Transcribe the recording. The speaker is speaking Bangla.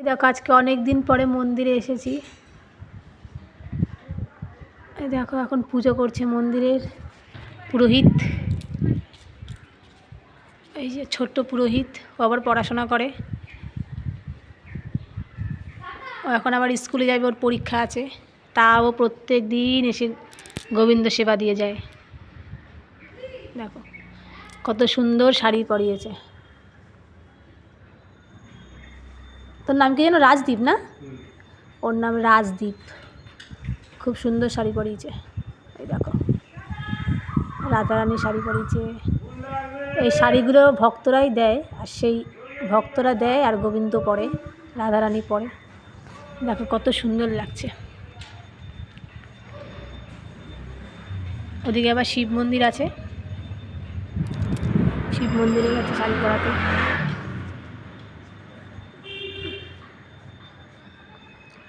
দেখো আজকে অনেক দিন পরে মন্দিরে এসেছি। দেখো এখন পুজো করছে মন্দিরের পুরোহিত, এই যে ছোট্ট পুরোহিত, ও আবার পড়াশোনা করে। ও এখন আবার স্কুলে যাবে, ওর পরীক্ষা আছে, তাও প্রত্যেক দিন এসে গোবিন্দ সেবা দিয়ে যায়। দেখো কত সুন্দর শাড়ি পরিয়েছে। তোর নাম কি যেন? রাজদীপ না? ওর নাম রাজদীপ। খুব সুন্দর শাড়ি পরিয়েছে। এই দেখো রাধারানী শাড়ি পরিয়েছে। এই শাড়িগুলো ভক্তরাই দেয়, আর সেই ভক্তরা দেয় আর গোবিন্দ পরে, রাধারানী পরে। দেখো কত সুন্দর লাগছে। ওদিকে আবার শিব মন্দির আছে, শিব মন্দিরে গেছে শাড়ি পরাতে।